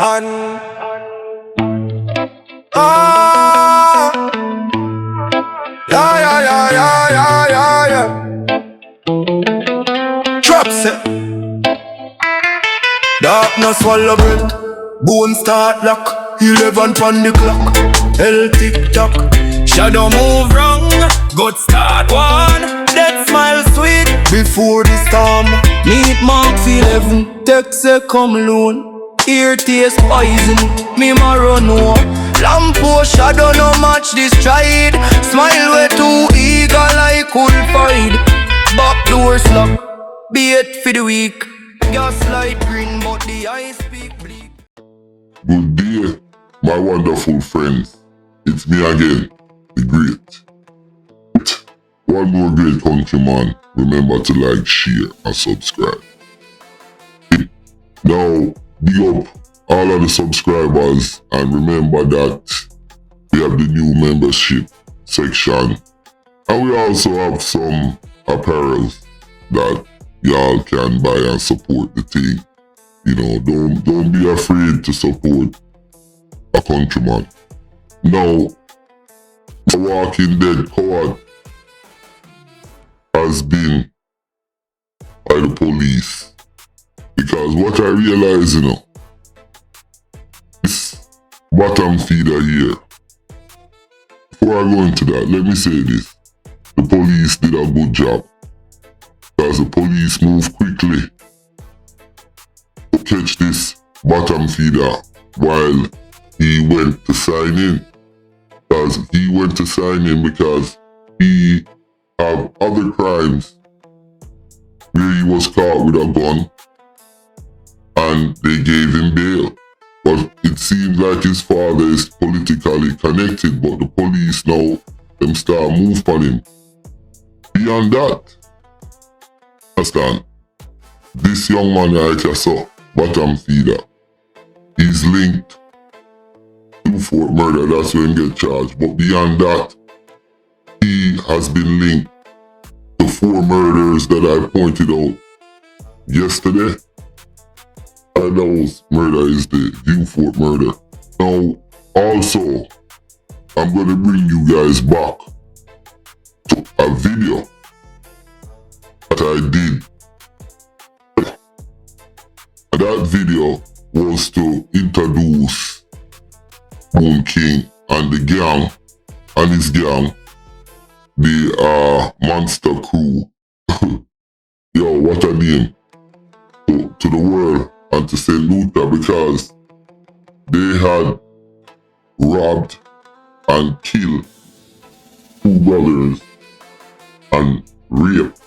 And yeah. Drops it. Darkness swallow breath. Bone start lock. 11 on the clock. Hell tick tock. Shadow move wrong. God start one. Death smile sweet. Before the storm. Meet Mark feel heaven. Text say come alone. Ear taste poison. Me ma run up. Lampo shadow no match this stride. Smile way too eager like cool fight. Back doors lock. Bait for the weak. Gaslight green but the eyes speak bleak. Good day, my wonderful friends. It's me again, the great. One more great countryman. Remember to like, share, and subscribe. Now, big up all of the subscribers, and remember that we have the new membership section, and we also have some apparels that y'all can buy and support the thing. You know, don't be afraid to support a countryman. Now, a Walking Dead coward has been by the police. Because what I realize, you know, this bottom feeder here. Before I go into that, let me say this. The police did a good job. Because the police moved quickly to catch this bottom feeder while he went to sign in. Because he went to sign in because he have other crimes where he was caught with a gun and they gave him bail. But it seems like his father is politically connected, but the police now, them start move on him. Beyond that, understand, this young man I just saw, bottom feeder, he's linked to Fort murder, that's when he get charged. But beyond that, he has been linked to 4 murders that I pointed out yesterday. And those murder is the Fort murder. Now, also, I'm gonna bring you guys back to a video that I did. And that video was to introduce Moon King and the gang and his gang, the Monster Crew. Yo, what a name to the world and to St. Lucia, because they had robbed and killed 2 brothers and raped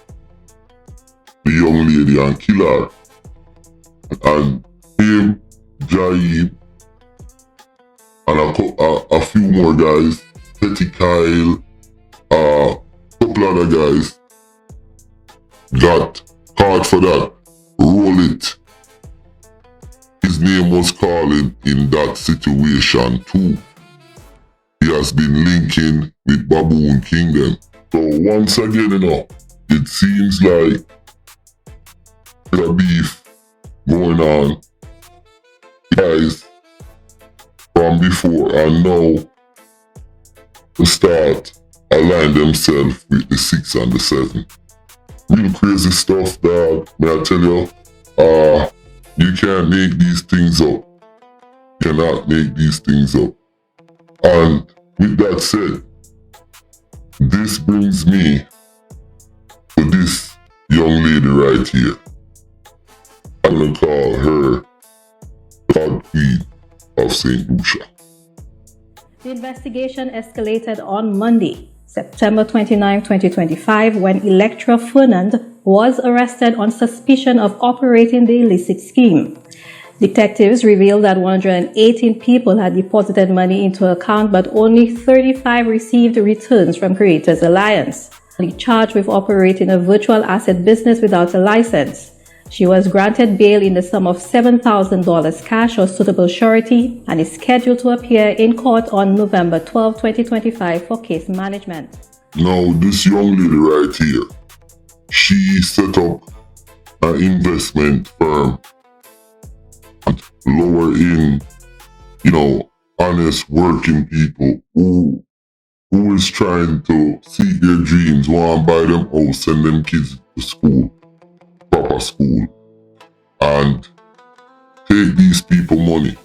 the young lady and kill her. And him, Jaib, and a few more guys, Petty Kyle, a couple other guys, got caught for that. Roll it. His name was calling in that situation too. He has been linking with Baboon Kingdom. So once again, you know, it seems like there's a beef going on, guys, from before, and now to start align themselves with the 6 and the 7. Real crazy stuff, dog. May I tell you, you can't make these things up. You cannot make these things up. And with that said, this brings me to this young lady right here. I'm gonna call her the Queen of St. Lucia. The investigation escalated on Monday, September 29, 2025, when Electra Fernand was arrested on suspicion of operating the illicit scheme. Detectives revealed that 118 people had deposited money into her account, but only 35 received returns from Creators Alliance. Charged with operating a virtual asset business without a license. She was granted bail in the sum of $7,000 cash or suitable surety and is scheduled to appear in court on November 12, 2025 for case management. Now, this young lady right here, she set up an investment firm. lower in, honest working people who is trying to seek their dreams, want to buy them house, send them kids to school, proper school, and take these people money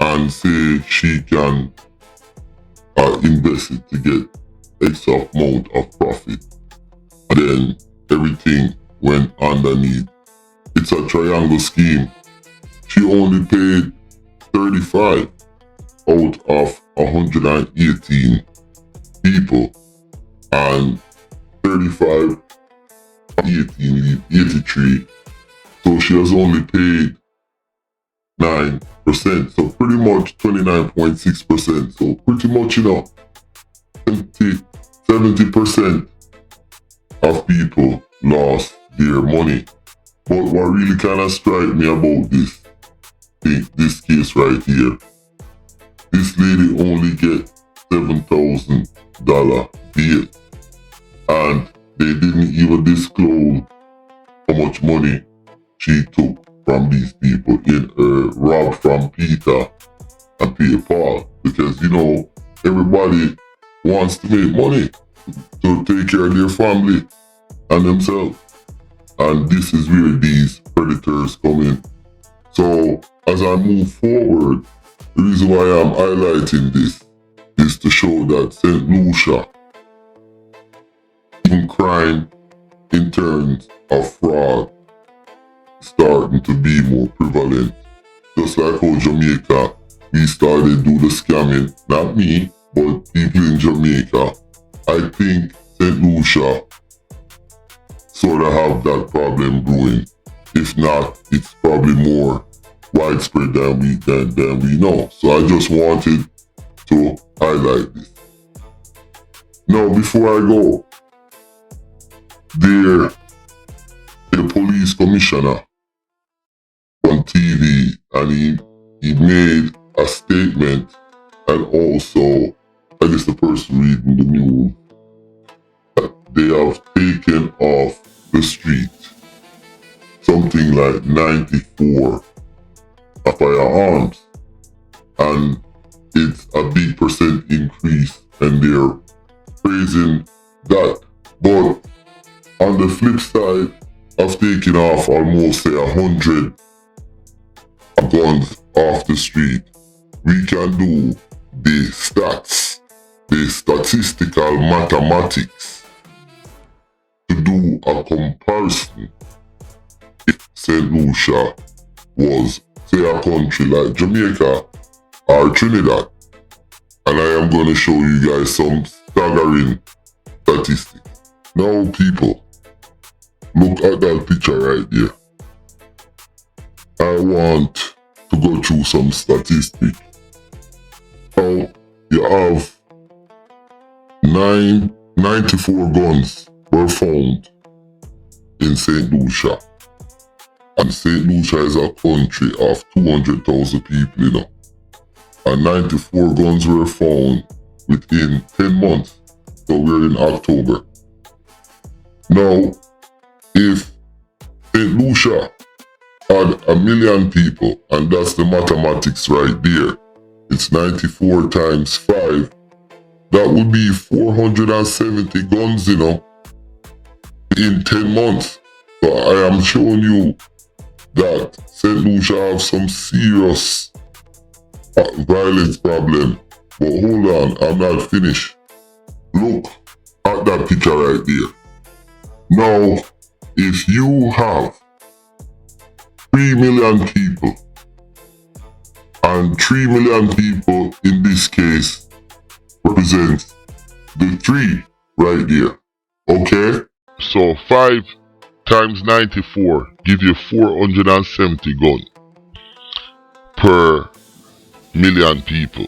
and say she can invest it to get extra amount of profit. And then everything went underneath. It's a triangle scheme. She only paid 35 out of 118 people, and 35, 18, 83. So she has only paid 9%. So pretty much 29.6%. So pretty much, 70% of people lost their money. But what really kind of strike me about this case right here, this lady only get $7,000 bail, and they didn't even disclose how much money she took from these people in rob from Peter and pay Paul, because everybody wants to make money to take care of their family and themselves, and this is where these predators come in. So as I move forward, the reason why I'm highlighting this is to show that St. Lucia, in crime in terms of fraud, starting to be more prevalent. Just like how Jamaica, we started do the scamming, not me, but people in Jamaica. I think St. Lucia sort of have that problem brewing. If not, it's probably more widespread than we know. So I just wanted to highlight this. Now, before I go, the police commissioner on TV, and he made a statement, and also, I guess the person reading the news, that they have taken off the street something like 94 firearms, and it's a big percent increase, and they're praising that. But on the flip side of taking off almost say 100 guns off the street, we can do the stats, the statistical mathematics, to do a comparison. If St. Lucia was, say, a country like Jamaica or Trinidad, and I am going to show you guys some staggering statistics. Now, people, look at that picture right there. I want to go through some statistics. Now, you have 94 guns were found in St. Lucia. And St. Lucia is a country of 200,000 people, And 94 guns were found within 10 months. So we're in October. Now, if St. Lucia had 1 million people, and that's the mathematics right there, it's 94 times 5, that would be 470 guns, in 10 months. So I am showing you that St. Lucia have some serious violence problem. But hold on, I'm not finished. Look at that picture right there. Now, if you have 3 million people, and 3 million people in this case represents the 3 right there, okay? So 5 times 94 give you 470 guns per million people,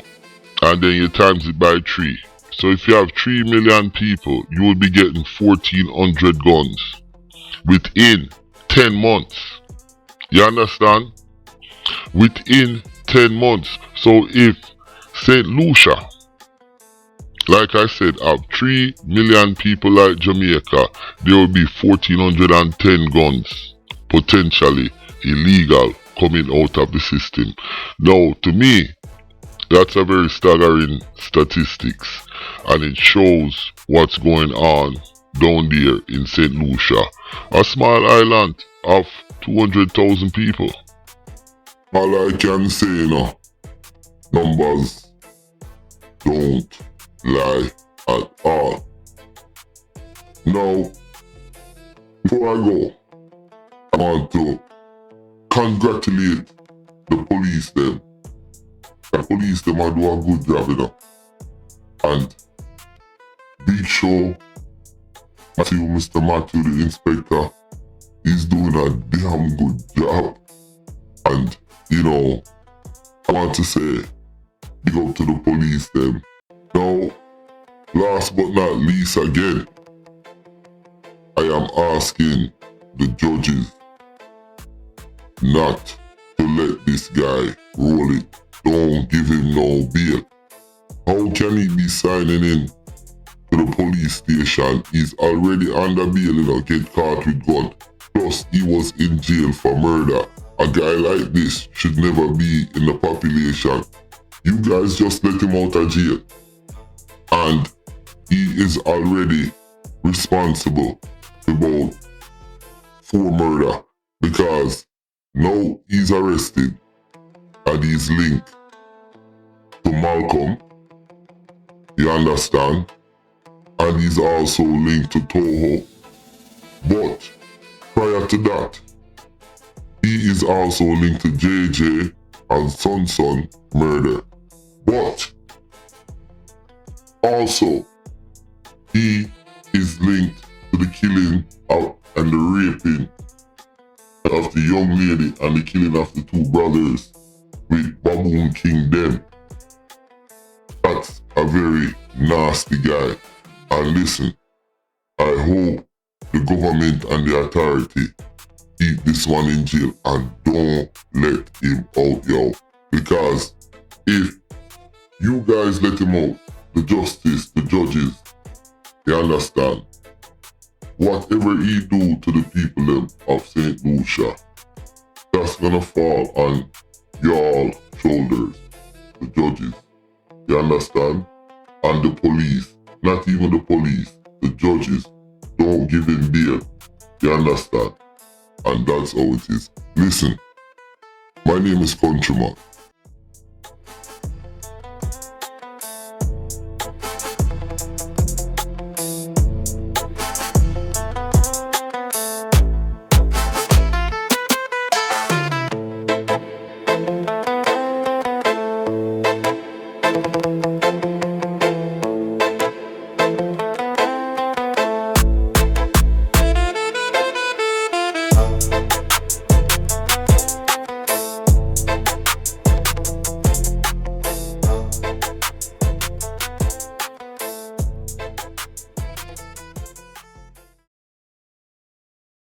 and then you times it by 3. So if you have 3 million people, you will be getting 1,400 guns within 10 months. You understand? Within 10 months. So if St. Lucia, like I said, have 3 million people like Jamaica, there will be 1,410 guns potentially illegal coming out of the system. Now, to me, that's a very staggering statistics, and it shows what's going on down there in St. Lucia, a small island of 200,000 people. All I can say now, numbers don't lie at all. Now, before I go, I want to congratulate the police them. The police them are do a good job, you know. And big show, Mr. Matthew, the inspector, he's doing a damn good job. And, you know, I want to say, big up to the police them. Now, last but not least again, I am asking the judges not to let this guy roll it. Don't give him no bail. How can he be signing in to the police station? He's already under bail, you know, get caught with gun. Plus, he was in jail for murder. A guy like this should never be in the population. You guys just let him out of jail. And he is already responsible about 4 murder, because now he's arrested and he's linked to Malcolm, you understand? And he's also linked to Toho. But prior to that, he is also linked to JJ and Son murder. But also, he is linked to the killing of and the raping of the young lady and the killing of the 2 brothers with Baboon King them. That's a very nasty guy. And listen, I hope the government and the authority keep this one in jail and don't let him out, yo. Because if you guys let him out, the justice, the judges, you understand, whatever he do to the people them of St. Lucia, that's gonna fall on y'all shoulders, the judges, you understand? And the police, not even the police, the judges, don't give him bail, you understand? And that's how it is. Listen, my name is Countryman.